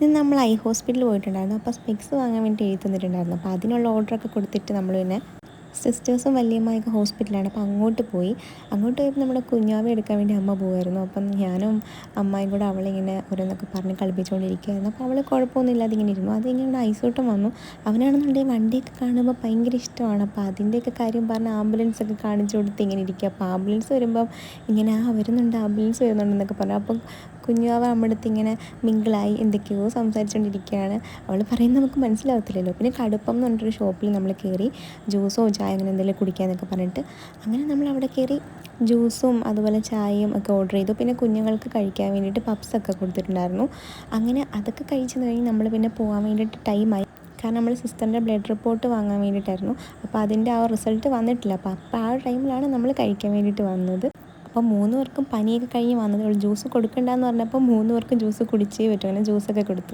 ഇന്ന് നമ്മൾ ഐ ഹോസ്പിറ്റലിൽ പോയിട്ടുണ്ടായിരുന്നു. അപ്പോൾ സ്പെക്സ് വാങ്ങാൻ വേണ്ടി എഴുതി തന്നിട്ടുണ്ടായിരുന്നു. അപ്പോൾ അതിനുള്ള ഓർഡറൊക്കെ കൊടുത്തിട്ട് നമ്മൾ പിന്നെ സിസ്റ്റേഴ്സും വല്യമ്മയൊക്കെ ഹോസ്പിറ്റലാണ്. അപ്പോൾ അങ്ങോട്ട് പോയി. അങ്ങോട്ട് പോയപ്പോൾ നമ്മുടെ കുഞ്ഞാവെ എടുക്കാൻ വേണ്ടി അമ്മ പോകുമായിരുന്നു. അപ്പം ഞാനും അമ്മായും കൂടെ അവളിങ്ങനെ ഓരോന്നൊക്കെ പറഞ്ഞ് കളിപ്പിച്ചുകൊണ്ടിരിക്കുകയായിരുന്നു. അപ്പോൾ അവൾ കുഴപ്പമൊന്നുമില്ലാതെ ഇങ്ങനെ ഇരുന്നു. അത് കഴിഞ്ഞ് ഐസോട്ടും വന്നു. അവനാണെന്നുണ്ടെങ്കിൽ വണ്ടിയൊക്കെ കാണുമ്പോൾ ഭയങ്കര ഇഷ്ടമാണ്. അപ്പോൾ അതിൻ്റെയൊക്കെ കാര്യം പറഞ്ഞ് ആംബുലൻസൊക്കെ കാണിച്ചു കൊടുത്ത് ഇങ്ങനെ ഇരിക്കുക. അപ്പോൾ ആംബുലൻസ് വരുമ്പം ഇങ്ങനെ വരുന്നുണ്ട്, ആംബുലൻസ് വരുന്നുണ്ടെന്നൊക്കെ പറഞ്ഞു. അപ്പം കുഞ്ഞാവ നമ്മുടെ അടുത്ത് ഇങ്ങനെ മിങ്കിളായി എന്തൊക്കെയോ സംസാരിച്ചുകൊണ്ടിരിക്കുകയാണ്. അവൾ പറയുന്നത് നമുക്ക് മനസ്സിലാവത്തില്ലല്ലോ. പിന്നെ കടുപ്പം എന്ന് പറഞ്ഞിട്ടൊരു ഷോപ്പിൽ നമ്മൾ കയറി ജ്യൂസോ ചായ അങ്ങനെ എന്തെങ്കിലും കുടിക്കാമെന്നൊക്കെ പറഞ്ഞിട്ട് അങ്ങനെ നമ്മൾ അവിടെ കയറി ജ്യൂസും അതുപോലെ ചായയും ഒക്കെ ഓർഡർ ചെയ്തു. പിന്നെ കുഞ്ഞുങ്ങൾക്ക് കഴിക്കാൻ വേണ്ടിയിട്ട് പപ്സൊക്കെ കൊടുത്തിട്ടുണ്ടായിരുന്നു. അങ്ങനെ അതൊക്കെ കഴിച്ചു കഴിഞ്ഞ് നമ്മൾ പിന്നെ പോകാൻ വേണ്ടിയിട്ട് ടൈമായി. കാരണം നമ്മൾ സിസ്റ്ററിൻ്റെ ബ്ലഡ് റിപ്പോർട്ട് വാങ്ങാൻ വേണ്ടിയിട്ടായിരുന്നു. അപ്പോൾ അതിൻ്റെ ആ റിസൾട്ട് വന്നിട്ടില്ല. അപ്പോൾ ആ ടൈമിലാണ് നമ്മൾ കഴിക്കാൻ വേണ്ടിയിട്ട് വന്നത്. അപ്പോൾ 3 പേർക്കും പനിയൊക്കെ കഴിഞ്ഞ് വന്നതേ ഉള്ളൂ. ജ്യൂസ് കൊടുക്കണ്ടെന്ന് പറഞ്ഞപ്പോൾ 3 പേർക്കും ജ്യൂസ് കുടിച്ചേ പറ്റൂ. അങ്ങനെ ജ്യൂസൊക്കെ കൊടുത്തു.